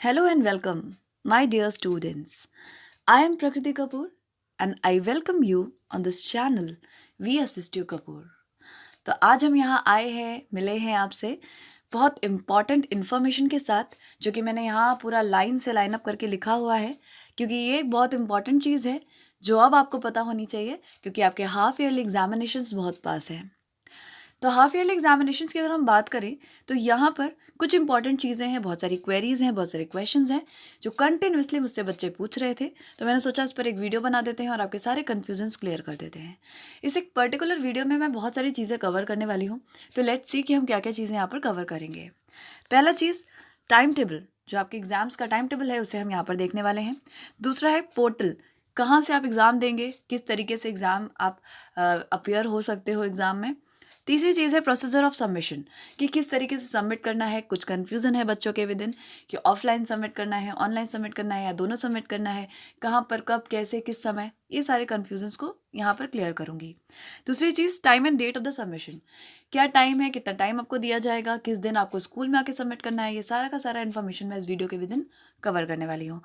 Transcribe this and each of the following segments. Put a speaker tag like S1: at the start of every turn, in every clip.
S1: Hello and welcome, my dear students. I am Prakriti Kapoor and I welcome you on this channel We Assist You Kapoor. तो आज हम यहाँ आए हैं, मिले हैं आपसे बहुत इम्पॉर्टेंट इन्फॉर्मेशन के साथ, जो कि मैंने यहाँ पूरा लाइन से लाइन अप करके लिखा हुआ है, क्योंकि ये एक बहुत इम्पॉर्टेंट चीज़ है जो अब आपको पता होनी चाहिए, क्योंकि आपके हाफ ईयरली एग्जामिनेशंस बहुत पास हैं। तो हाफ ईयरली एग्जामिनेशंस की अगर हम बात करें तो यहाँ पर कुछ इंपॉर्टेंट चीज़ें हैं, बहुत सारी क्वेरीज़ हैं, बहुत सारे क्वेश्चंस हैं जो कंटिन्यूसली मुझसे बच्चे पूछ रहे थे। तो मैंने सोचा इस पर एक वीडियो बना देते हैं और आपके सारे कन्फ्यूजन्स क्लियर कर देते हैं। इस एक पर्टिकुलर वीडियो में मैं बहुत सारी चीज़ें कवर करने वाली हूँ, तो लेट्स सी कि हम क्या क्या चीज़ें यहाँ पर कवर करेंगे। पहला चीज़, टाइम टेबल, जो आपके एग्ज़ाम्स का टाइम टेबल है उसे हम यहाँ पर देखने वाले हैं। दूसरा है पोर्टल, कहाँ से आप एग्ज़ाम देंगे, किस तरीके से एग्ज़ाम आप अपीयर हो सकते हो एग्ज़ाम में। तीसरी चीज़ है प्रोसीजर ऑफ सबमिशन, कि किस तरीके से सबमिट करना है। कुछ कन्फ्यूज़न है बच्चों के विद इन कि ऑफलाइन सबमिट करना है, ऑनलाइन सबमिट करना है या दोनों सबमिट करना है, कहाँ पर, कब, कैसे, किस समय, ये सारे कन्फ्यूजन्स को यहाँ पर क्लियर करूँगी। दूसरी चीज़, time and date of the submission, क्या टाइम है, कितना टाइम आपको दिया जाएगा, किस दिन आपको स्कूल में आके सबमिट करना है, ये सारा का सारा इन्फॉर्मेशन मैं इस वीडियो के विद इन कवर करने वाली हूँ।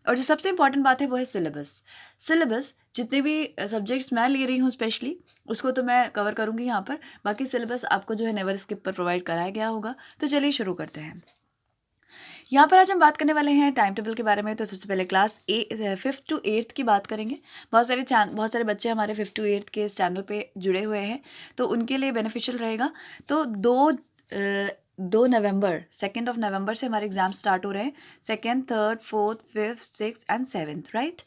S1: और जो सबसे इंपॉर्टेंट बात है वो है सिलेबस जितने भी सब्जेक्ट्स मैं ले रही हूँ स्पेशली, उसको तो मैं कवर करूँगी यहाँ पर। बाकी सिलेबस आपको जो है नेवर स्किप पर प्रोवाइड कराया गया होगा। तो चलिए शुरू करते हैं। यहाँ पर आज हम बात करने वाले हैं टाइम टेबल के बारे में। तो सबसे पहले क्लास 5th to 8th की बात करेंगे। बहुत सारे बच्चे हमारे 5th to 8th के इस चैनल पे जुड़े हुए हैं, तो उनके लिए बेनिफिशियल रहेगा। तो 2 नवंबर, 2 नवंबर से हमारे एग्जाम स्टार्ट हो रहे हैं। 2nd, 3rd, 4th, 5th, 6th and 7th, right.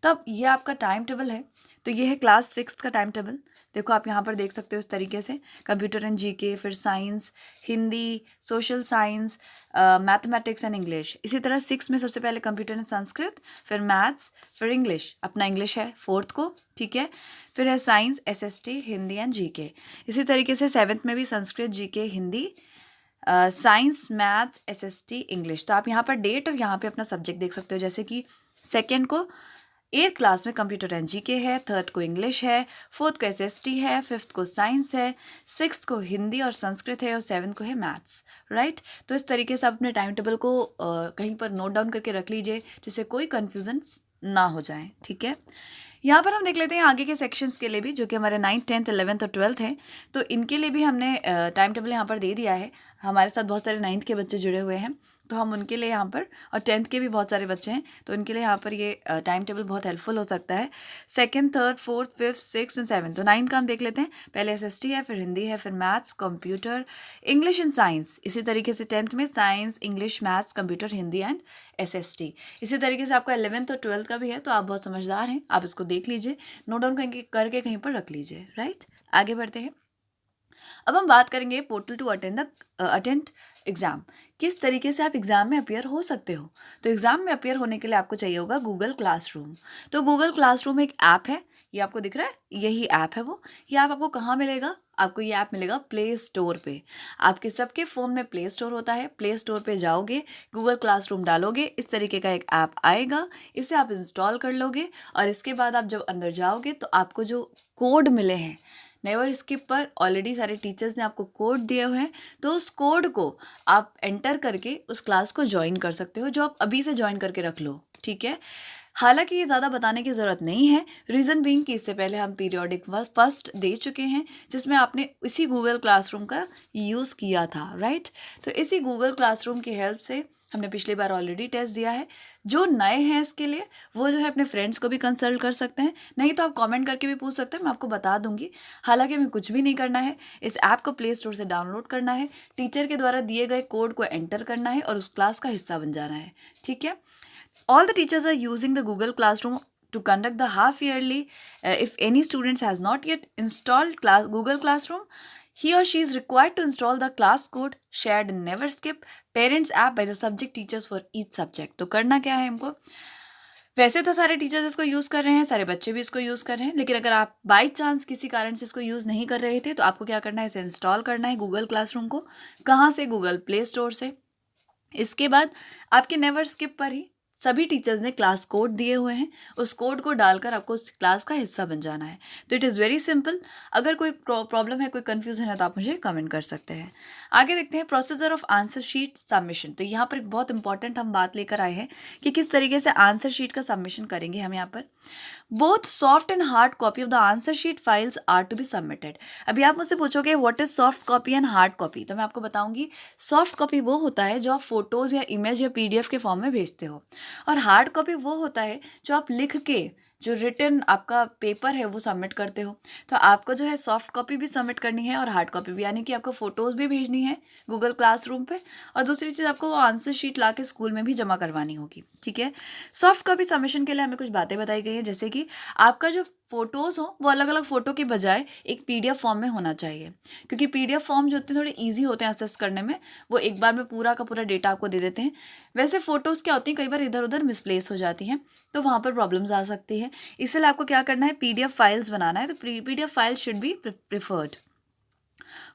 S1: तब ये आपका टाइम टेबल है। तो ये है क्लास 6th का टाइम टेबल। देखो आप यहाँ पर देख सकते हो इस तरीके से, कंप्यूटर एंड जीके, फिर science, Hindi, social science, mathematics and English. इसी तरह 6 में सबसे पहले कंप्यूटर एंड संस्कृत, फिर मैथ्स, फिर इंग्लिश, अपना इंग्लिश है 4th को, ठीक है। फिर है science, SST, Hindi and GK. इसी तरीके से 7th में भी Sanskrit, GK, Hindi, science, maths, SST, English. तो आप यहाँ पर डेट और यहाँ पे अपना सब्जेक्ट देख सकते हो, जैसे कि 2nd को 8th क्लास में कंप्यूटर एंड जीके है, 3rd को इंग्लिश है, 4th को एसएसटी है, 5th को साइंस है, 6th को हिंदी और संस्कृत है और 7th को है मैथ्स, राइट। तो इस तरीके से आप अपने टाइम टेबल को कहीं पर नोट डाउन करके रख लीजिए, जिससे कोई कन्फ्यूजन ना हो जाए, ठीक है। यहाँ पर हम देख लेते हैं आगे के सेक्शंस के लिए भी, जो कि हमारे 9th, 10th, 11th और 12th हैं। तो इनके लिए भी हमने टाइम टेबल यहाँ पर दे दिया है। हमारे साथ बहुत सारे 9th के बच्चे जुड़े हुए हैं, तो हम उनके लिए यहाँ पर, और 10th के भी बहुत सारे बच्चे हैं, तो उनके लिए यहाँ पर ये टाइम टेबल बहुत हेल्पफुल हो सकता है। 2nd, 3rd, 4th, 5th, 6th and 7th। तो 9th का हम देख लेते हैं। पहले एसएसटी है, फिर हिंदी है, फिर maths, computer, English and science. इसी तरीके से 10th में science, English, maths, computer, Hindi and SST. इसी तरीके से आपका 11th और 12th का भी है। तो आप बहुत समझदार हैं, आप इसको देख लीजिए, नोट डाउन करके कहीं पर रख लीजिए, राइट। आगे बढ़ते हैं। अब हम बात करेंगे पोर्टल टू अटेंड एग्जाम, किस तरीके से आप एग्जाम में अपियर हो सकते हो। तो एग्जाम में अपियर होने के लिए आपको चाहिए होगा गूगल क्लासरूम। तो गूगल क्लासरूम एक ऐप है, ये आपको दिख रहा है, यही ऐप है वो। ये ऐप आपको कहाँ मिलेगा? आपको ये ऐप मिलेगा प्ले स्टोर पे। आपके सबके फ़ोन में प्ले स्टोर होता है। प्ले स्टोर पे जाओगे, गूगल क्लासरूम डालोगे, इस तरीके का एक ऐप आएगा, इसे आप इंस्टॉल कर लोगे। और इसके बाद आप जब अंदर जाओगे तो आपको जो कोड मिले हैं नेवर स्किप पर, ऑलरेडी सारे टीचर्स ने आपको कोड दिए हुए हैं, तो उस कोड को आप एंटर करके उस क्लास को ज्वाइन कर सकते हो, जो आप अभी से ज्वाइन करके रख लो, ठीक है। हालांकि ये ज़्यादा बताने की ज़रूरत नहीं है, रीज़न बीइंग कि इससे पहले हम पीरियोडिक फर्स्ट दे चुके हैं, जिसमें आपने इसी गूगल क्लासरूम का यूज़ किया था, राइट। तो इसी गूगल क्लासरूम की हेल्प से हमने पिछली बार ऑलरेडी टेस्ट दिया है। जो नए हैं इसके लिए, वो जो है अपने फ्रेंड्स को भी कंसल्ट कर सकते हैं, नहीं तो आप कमेंट करके भी पूछ सकते हैं, मैं आपको बता दूंगी। हालांकि हमें कुछ भी नहीं करना है, इस ऐप को प्ले स्टोर से डाउनलोड करना है, टीचर के द्वारा दिए गए कोड को एंटर करना है और उस क्लास का हिस्सा बन जाना है, ठीक है। All the teachers are using the Google Classroom to conduct the half yearly. If any student has not yet installed Google Classroom, he or she is required to install the class code shared in Neverskip parents app by the subject teachers for each subject. तो करना क्या है हमको? वैसे तो सारे teachers इसको use कर रहे हैं, सारे बच्चे भी इसको यूज़ कर रहे हैं, लेकिन अगर आप बाई चांस किसी कारण से इसको यूज़ नहीं कर रहे थे, तो आपको क्या करना है, इसे इंस्टॉल करना है गूगल क्लासरूम को। कहाँ से? गूगल प्ले स्टोर से। इसके बाद आपके नेवर स्किप पर ही सभी टीचर्स ने क्लास कोड दिए हुए हैं, उस कोड को डालकर आपको उस क्लास का हिस्सा बन जाना है। तो इट इज़ वेरी सिंपल। अगर कोई प्रॉब्लम है, कोई कन्फ्यूजन है, तो आप मुझे कमेंट कर सकते हैं। आगे देखते हैं procedure of answer sheet submission. तो यहाँ पर एक बहुत इंपॉर्टेंट हम बात लेकर आए हैं कि किस तरीके से आंसर शीट का सबमिशन करेंगे हम यहाँ पर। Both soft and hard copy of the answer sheet files are to be submitted. अभी आप मुझसे पूछोगे what is soft copy and hard copy, तो मैं आपको बताऊंगी सॉफ्ट कॉपी वो होता है जो आप फोटोज़ या इमेज या पीडीएफ के फॉर्म में भेजते हो, और हार्ड कॉपी वो होता है जो आप लिख के, जो रिटन आपका पेपर है वो सबमिट करते हो। तो आपको जो है सॉफ्ट कॉपी भी सबमिट करनी है और हार्ड कॉपी भी, यानी कि आपको फ़ोटोज़ भी भेजनी है गूगल क्लासरूम पे, और दूसरी चीज़ आपको वो आंसर शीट ला के स्कूल में भी जमा करवानी होगी। ठीक है, सॉफ्ट कॉपी सबमिशन के लिए हमें कुछ बातें बताई गई हैं, जैसे कि आपका जो फ़ोटोज़ हो वो अलग अलग फ़ोटो की बजाय एक पीडीएफ फॉर्म में होना चाहिए, क्योंकि पीडीएफ फॉर्म जो होते हैं थोड़े ईजी होते हैं असेस करने में, वो एक बार में पूरा का पूरा डेटा आपको दे देते हैं। वैसे फ़ोटोज़ क्या होती हैं, कई बार इधर उधर मिसप्लेस हो जाती हैं, तो वहाँ पर प्रॉब्लम्स आ सकती है। इसलिए आपको क्या करना है, पीडीएफ फाइल्स बनाना है, तो PDF file should be preferred.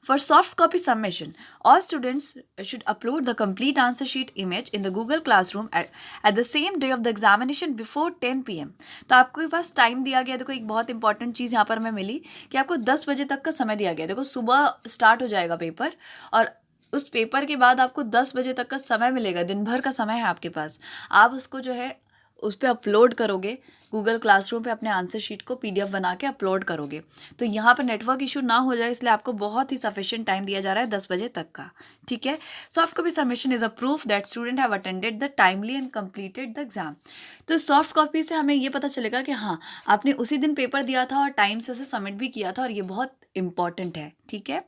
S1: For soft copy submission, all students should upload the complete answer sheet image in the Google Classroom at the same day of the examination before 10 PM. तो आपके पास time दिया गया, देखो एक बहुत important चीज़ यहाँ पर हमें मिली कि आपको 10 बजे तक का समय दिया गया। देखो सुबह स्टार्ट हो जाएगा पेपर, और उस पेपर के बाद आपको 10 बजे तक का समय मिलेगा, दिन भर का समय है आपके पास। आप उसको जो है उस पर अपलोड करोगे, गूगल क्लासरूम पे अपने आंसर शीट को पीडीएफ बना के अपलोड करोगे। तो यहाँ पर नेटवर्क इशू ना हो जाए, इसलिए आपको बहुत ही सफिशिएंट टाइम दिया जा रहा है 10 बजे तक का। ठीक है, soft copy submission is a proof that student have attended the timely and completed the exam. तो सॉफ्ट कॉपी से हमें ये पता चलेगा कि हाँ, आपने उसी दिन पेपर दिया था और टाइम से उसे सबमिट भी किया था, और ये बहुत इंपॉर्टेंट है। ठीक है,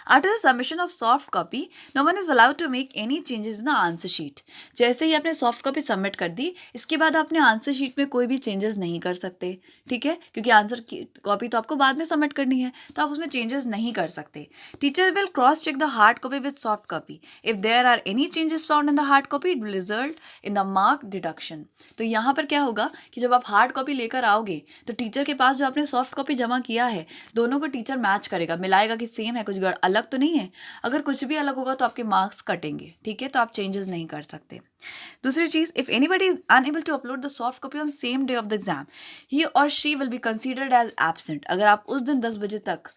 S1: After the submission of soft copy, no one is allowed to make any changes in the answer sheet. जैसे ही आपने सॉफ्ट कॉपी सबमिट कर दी, इसके बाद आपने आंसर शीट में कोई भी चेंजेस नहीं कर सकते। ठीक है, क्योंकि आंसर की कॉपी तो आपको बाद में सबमिट करनी है, तो आप उसमें चेंजेस नहीं कर सकते। Teacher will cross check the hard copy with soft copy. If there are any changes found in the hard copy, it will result in the mark deduction. तो यहाँ पर क्या होगा कि जब आप हार्ड कॉपी लेकर आओगे, तो टीचर के पास जो आपने सॉफ्ट कॉपी जमा किया है, दोनों को टीचर मैच करेगा, मिलाएगा कि सेम है, कुछ अलग तो नहीं है। अगर कुछ भी अलग होगा तो आपके मार्क्स कटेंगे। ठीक है, तो आप चेंजेस नहीं कर सकते। दूसरी चीज, if anybody is unable to upload the soft copy on same day of the exam, he और she will be considered as absent. अगर आप उस दिन 10 बजे तक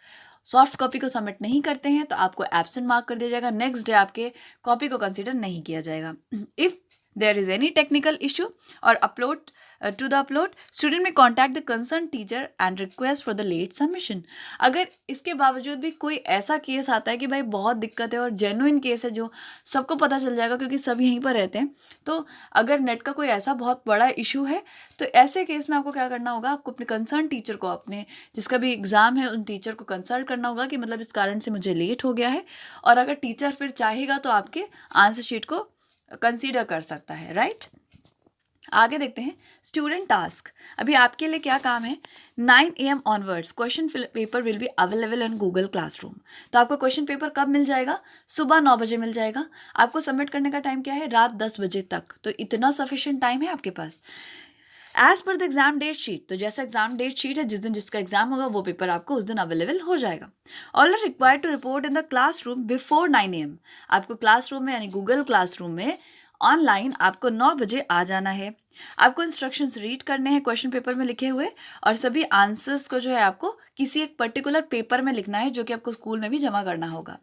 S1: सॉफ्ट कॉपी को सबमिट नहीं करते हैं, तो आपको एब्सेंट मार्क कर दिया जाएगा, नेक्स्ट डे आपके कॉपी को कंसीडर नहीं किया जाएगा। If there is any technical issue or to the upload, student may contact the concerned teacher and request for the late submission. अगर इसके बावजूद भी कोई ऐसा केस आता है कि भाई बहुत दिक्कत है और जेन्युइन केस है जो सबको पता चल जाएगा क्योंकि सब यहीं पर रहते हैं, तो अगर नेट का कोई ऐसा बहुत बड़ा इशू है, तो ऐसे केस में आपको क्या करना होगा, आपको अपने कंसर्न टीचर को, अपने जिसका भी एग्ज़ाम है उन टीचर को कंसल्ट करना होगा कि मतलब इस कारण से मुझे लेट हो गया है, और अगर टीचर फिर चाहेगा तो आपके आंसर शीट को कंसीडर कर सकता है। राइट, आगे देखते हैं स्टूडेंट टास्क। अभी आपके लिए क्या काम है, 9 AM onwards question paper will be available in Google classroom. तो आपको क्वेश्चन पेपर कब मिल जाएगा, सुबह 9 बजे मिल जाएगा। आपको सबमिट करने का टाइम क्या है, रात 10 बजे तक। तो इतना सफिशिएंट टाइम है आपके पास। As per the exam date sheet, तो जैसा एग्जाम डेट शीट है, जिस दिन जिसका एग्जाम होगा वो पेपर आपको उस दिन अवेलेबल हो जाएगा। All are required to report in the classroom before 9 AM। आपको क्लासरूम में यानी गूगल क्लासरूम में ऑनलाइन आपको 9 बजे आ जाना है। आपको इंस्ट्रक्शंस रीड करने हैं क्वेश्चन पेपर में लिखे हुए, और सभी आंसर्स को जो है आपको किसी एक पर्टिकुलर पेपर में लिखना है, जो कि आपको स्कूल में भी जमा करना होगा।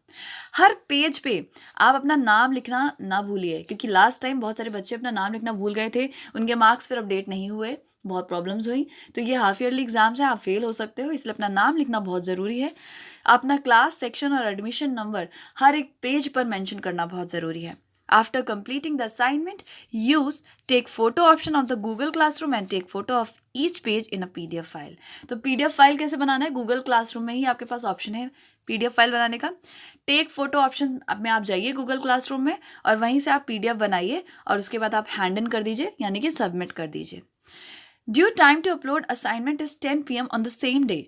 S1: हर पेज पे आप अपना नाम लिखना ना भूलिए, क्योंकि लास्ट टाइम बहुत सारे बच्चे अपना नाम लिखना भूल गए थे, उनके मार्क्स फिर अपडेट नहीं हुए, बहुत प्रॉब्लम्स हुई। तो ये हाफ ईयरली एग्जाम्स हैं, आप फेल हो सकते हो, इसलिए अपना नाम लिखना बहुत ज़रूरी है। अपना क्लास, सेक्शन और एडमिशन नंबर हर एक पेज पर मेंशन करना बहुत ज़रूरी है। After completing the assignment, use take photo option of the Google Classroom and take photo of each page in a PDF file. तो PDF फाइल कैसे बनाना है, गूगल क्लासरूम में ही आपके पास ऑप्शन है PDF फाइल बनाने का। टेक फोटो ऑप्शन में आप जाइए गूगल क्लासरूम में, और वहीं से आप PDF बनाइए, और उसके बाद आप हैंड इन कर दीजिए, यानी कि सबमिट कर दीजिए। Due time to upload assignment is 10 PM on the same day.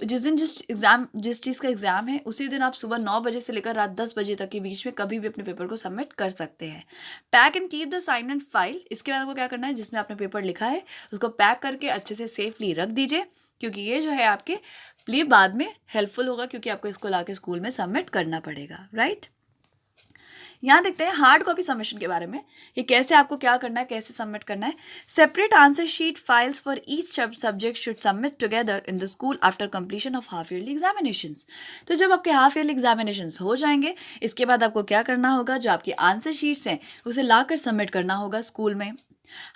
S1: जिस दिन जिस चीज़ का एग्ज़ाम है, उसी दिन आप सुबह 9 बजे से लेकर रात 10 बजे तक के बीच में कभी भी अपने पेपर को सबमिट कर सकते हैं। Pack and keep the assignment file. इसके बाद आपको क्या करना है, जिसमें आपने पेपर लिखा है उसको पैक करके अच्छे से सेफली रख दीजिए, क्योंकि ये जो है आपके लिए बाद में हेल्पफुल होगा, क्योंकि आपको इसको ला के स्कूल में सबमिट करना पड़ेगा। राइट, यहाँ देखते हैं हार्ड कॉपी सबमिशन के बारे में, ये कैसे आपको क्या करना है, कैसे सबमिट करना है। Separate answer sheet files for each subject should submit together in the school after completion of half yearly examinations. तो जब आपके हाफ ईयरली एग्जामिनेशंस हो जाएंगे, इसके बाद आपको क्या करना होगा, जो आपकी आंसर शीट्स हैं उसे लाकर सबमिट करना होगा स्कूल में।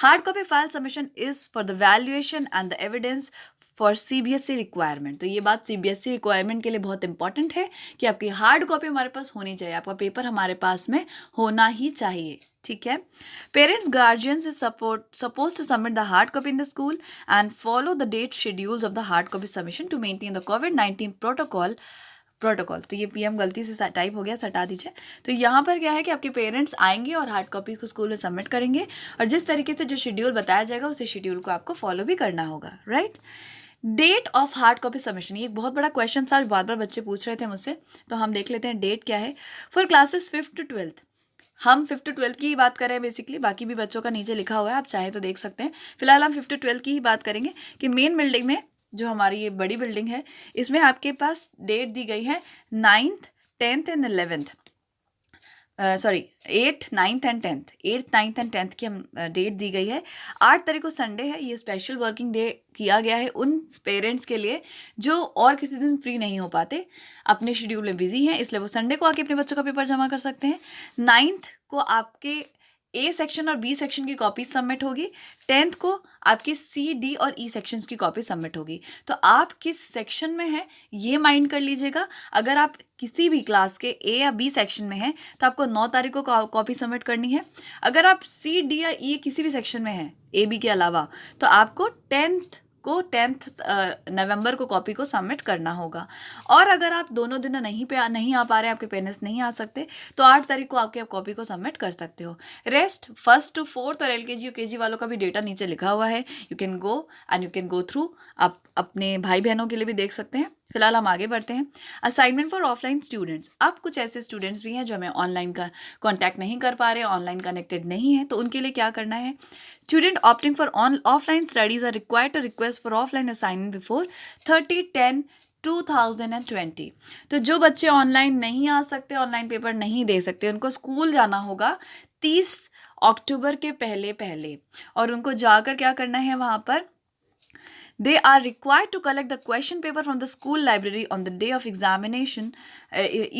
S1: Hard copy file submission is for the valuation and the evidence for CBSE requirement. तो ये बात CBSE रिक्वायरमेंट के लिए बहुत इंपॉर्टेंट है कि आपकी हार्ड कॉपी हमारे पास होनी चाहिए, आपका पेपर हमारे पास में होना ही चाहिए, ठीक है। Parents guardians is suppose to submit the hard copy in the school and follow the date schedules of the hard copy submission to maintain the COVID-19 protocol. तो ये PM गलती से टाइप हो गया, हटा दीजिए। तो यहाँ पर क्या है कि आपके पेरेंट्स आएंगे और हार्ड कॉपी को स्कूल में सबमिट करेंगे, और जिस तरीके से जो शेड्यूल बताया जाएगा उसी शेड्यूल को आपको फॉलो भी करना होगा, right. Date of hard copy submission, ये एक बहुत बड़ा क्वेश्चन था, बार बार बच्चे पूछ रहे थे मुझसे, तो हम देख लेते हैं डेट क्या है। For classes 5th to 12th, हम 5th to 12th की ही बात करें बेसिकली, बाकी भी बच्चों का नीचे लिखा हुआ है, आप चाहे तो देख सकते हैं। फिलहाल हम 5th to 12th की ही बात करेंगे कि मेन बिल्डिंग में, जो हमारी ये बड़ी बिल्डिंग है, इसमें आपके पास डेट दी गई है 9th, 10th and 11th, 8th, 9th and 10th, 8th, 9th and 10th की हम डेट दी गई है। 8 तारीख को संडे है, ये स्पेशल वर्किंग डे किया गया है उन पेरेंट्स के लिए जो और किसी दिन फ्री नहीं हो पाते, अपने शेड्यूल में बिजी हैं, इसलिए वो संडे को आके अपने बच्चों का पेपर जमा कर सकते हैं। 9th को आपके A सेक्शन और B सेक्शन की कॉपी सबमिट होगी, 10th को आपकी C, D और E सेक्शंस की कॉपी सबमिट होगी। तो आप किस सेक्शन में हैं ये माइंड कर लीजिएगा। अगर आप किसी भी क्लास के A या B सेक्शन में हैं तो आपको 9 तारीख को कॉपी सबमिट करनी है। अगर आप C, D या E किसी भी सेक्शन में हैं A, B के अलावा, तो आपको 10th नवंबर को कॉपी को सबमिट करना होगा। और अगर आप दोनों दिन नहीं आ पा रहे, आपके पेरेंट्स नहीं आ सकते, तो 8 तारीख को आप कॉपी को सबमिट कर सकते हो। रेस्ट 1st to 4th और LKG UKG वालों का भी डेटा नीचे लिखा हुआ है, यू कैन गो थ्रू, आप अपने भाई बहनों के लिए भी देख सकते हैं। फिलहाल हम आगे बढ़ते हैं। असाइनमेंट फॉर ऑफलाइन स्टूडेंट्स, अब कुछ ऐसे स्टूडेंट्स भी हैं जो हमें ऑनलाइन का कॉन्टैक्ट नहीं कर पा रहे, ऑनलाइन कनेक्टेड नहीं है, तो उनके लिए क्या करना है। Student opting for offline studies are required to request for offline assignment before 30/10/2020। तो जो बच्चे ऑनलाइन नहीं आ सकते, ऑनलाइन पेपर नहीं दे सकते, उनको स्कूल जाना होगा 30 अक्टूबर के पहले, और उनको जाकर क्या करना है वहाँ पर, they are required to collect the question paper from the school library on the day of examination,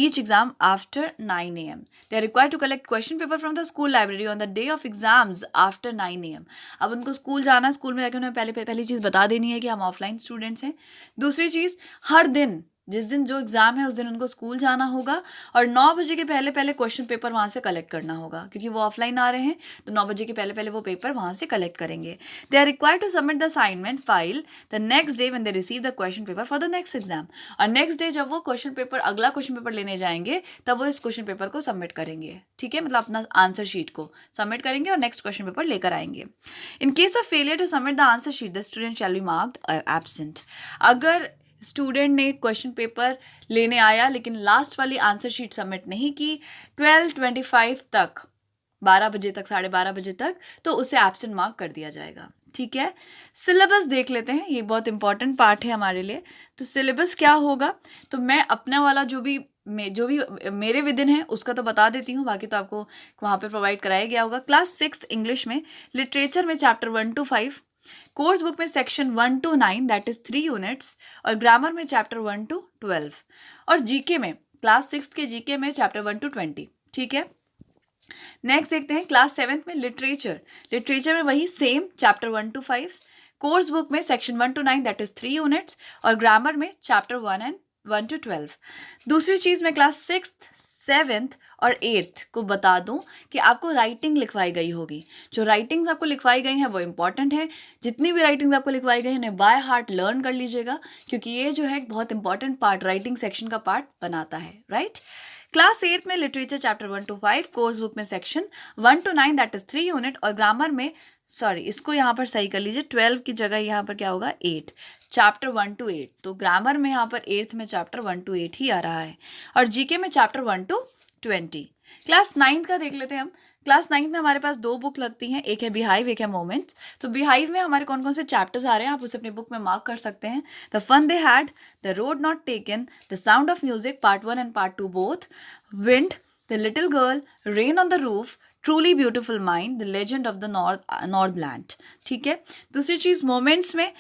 S1: each exam after 9 a.m. They are required to collect question paper from the school library on the day of exams after 9 a.m. अब उनको school जाना है, school में जाकर उन्हें पहली चीज़ बता देनी है कि हम ऑफलाइन स्टूडेंट्स हैं। दूसरी चीज़, हर दिन जिस दिन जो एग्ज़ाम है उस दिन उनको स्कूल जाना होगा, और 9 बजे के पहले क्वेश्चन पेपर वहाँ से कलेक्ट करना होगा, क्योंकि वो ऑफलाइन आ रहे हैं, तो 9 बजे के पहले वो पेपर वहाँ से कलेक्ट करेंगे। They are required to submit the assignment file the next day when they receive the question paper for the next exam. और नेक्स्ट डे जब वो अगला क्वेश्चन पेपर लेने जाएंगे, तब वो इस क्वेश्चन पेपर को सबमिट करेंगे, ठीक है, मतलब अपना आंसर शीट को सबमिट करेंगे और नेक्स्ट क्वेश्चन पेपर लेकर आएंगे। In case of failure to submit the answer sheet, the student shall be marked absent. अगर स्टूडेंट ने क्वेश्चन पेपर लेने आया लेकिन लास्ट वाली आंसर शीट सबमिट नहीं की 12:25 तक, 12 बजे तक, 12:30 बजे तक, तो उसे एब्सेंट मार्क कर दिया जाएगा, ठीक है। सिलेबस देख लेते हैं, ये बहुत इंपॉर्टेंट पार्ट है हमारे लिए। तो सिलेबस क्या होगा, तो मैं अपना वाला जो भी मेरे विदिन है उसका तो बता देती हूँ, बाकी तो आपको वहाँ पे प्रोवाइड कराया गया होगा। क्लास 6 इंग्लिश में, लिटरेचर में चैप्टर 1 to 5, कोर्स बुक में section 1 to 9 that is 3 units, और ग्रामर में चैप्टर 1 to 12, और जीके में क्लास 6 के जीके में चैप्टर 1 to 20, ठीक है। नेक्स्ट देखते हैं क्लास 7 में लिटरेचर में वही same chapter 1 to 5, course book में section 1 to 9 that is 3 units, और ग्रामर में चैप्टर 1 to 12। दूसरी चीज़ मैं क्लास 6th 7th और 8th को बता दूं कि आपको राइटिंग लिखवाई गई होगी। जो राइटिंग्स आपको लिखवाई गई हैं वो इंपॉर्टेंट है। जितनी भी राइटिंग्स आपको लिखवाई गई हैं उन्हें बाय हार्ट लर्न कर लीजिएगा, क्योंकि ये जो है बहुत इंपॉर्टेंट पार्ट, राइटिंग सेक्शन का पार्ट बनाता है, राइट। क्लास 8 में literature chapter 1 to 5, course book में section 1 to 9 that is 3 unit, और ग्रामर में इसको यहाँ पर सही कर लीजिए, 12 की जगह यहाँ पर क्या होगा 8, चैप्टर 1 to 8। तो ग्रामर में यहाँ पर 8th में चैप्टर 1 to 8 ही आ रहा है, और जीके में चैप्टर 1 to 20। क्लास 9 का देख लेते हैं हम। क्लास 9 में हमारे पास 2 बुक लगती हैं, एक है बिहाइव, एक है मोमेंट्स। तो बिहाइव में हमारे कौन कौन से चैप्टर्स आ रहे हैं आप उसे अपनी बुक में मार्क कर सकते हैं। The fun they had, the road not taken, the sound of music part 1 and part 2 both, wind, the little girl, rain on the roof, truly beautiful mind, the legend of the north land. ठीक है। दूसरी चीज़ moments में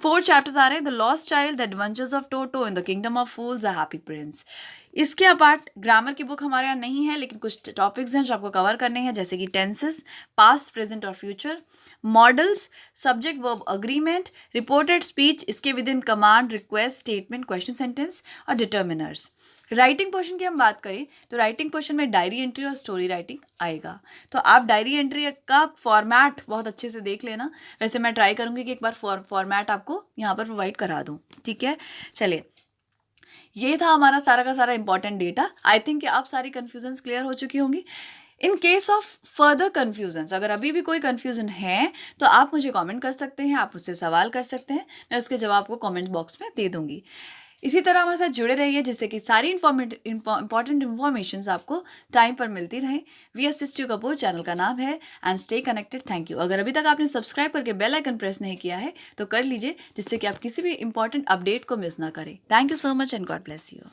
S1: 4 chapters आ रहे हैं। The lost child, the adventures of Toto, in the kingdom of fools, the happy Prince. इसके apart grammar की book हमारे यहाँ नहीं है, लेकिन कुछ टॉपिक्स हैं जो आपको कवर करने हैं, जैसे कि टेंसेस, पास्ट, प्रेजेंट और future, modals, subject verb agreement, reported speech, इसके within command, request, statement, question sentence और डिटर्मिनर्स। राइटिंग पोर्शन की हम बात करें तो राइटिंग पोर्शन में डायरी एंट्री और स्टोरी राइटिंग आएगा। तो आप डायरी एंट्री का फॉर्मेट बहुत अच्छे से देख लेना। वैसे मैं ट्राई करूँगी कि एक बार फॉर्मेट आपको यहाँ पर प्रोवाइड करा दूँ। ठीक है, चलिए, ये था हमारा सारा का सारा इंपॉर्टेंट डेटा। आई थिंक कि आप सारी कन्फ्यूजन्स क्लियर हो चुकी होंगी। इन केस ऑफ फर्दर कन्फ्यूजन्स, अगर अभी भी कोई कन्फ्यूजन है तो आप मुझे कमेंट कर सकते हैं, आप मुझसे सवाल कर सकते हैं, मैं उसके जवाब को कमेंट बॉक्स में दे दूंगी। इसी तरह हमारे साथ जुड़े रहिए, जिससे कि सारी इंपॉर्टेंट इन्फॉर्मेशन आपको टाइम पर मिलती रहे। VS कपूर चैनल का नाम है, and stay connected. Thank you. अगर अभी तक आपने सब्सक्राइब करके बेल आइकन प्रेस नहीं किया है तो कर लीजिए, जिससे कि आप किसी भी इंपॉर्टेंट अपडेट को मिस ना करें। Thank you so much and God bless you.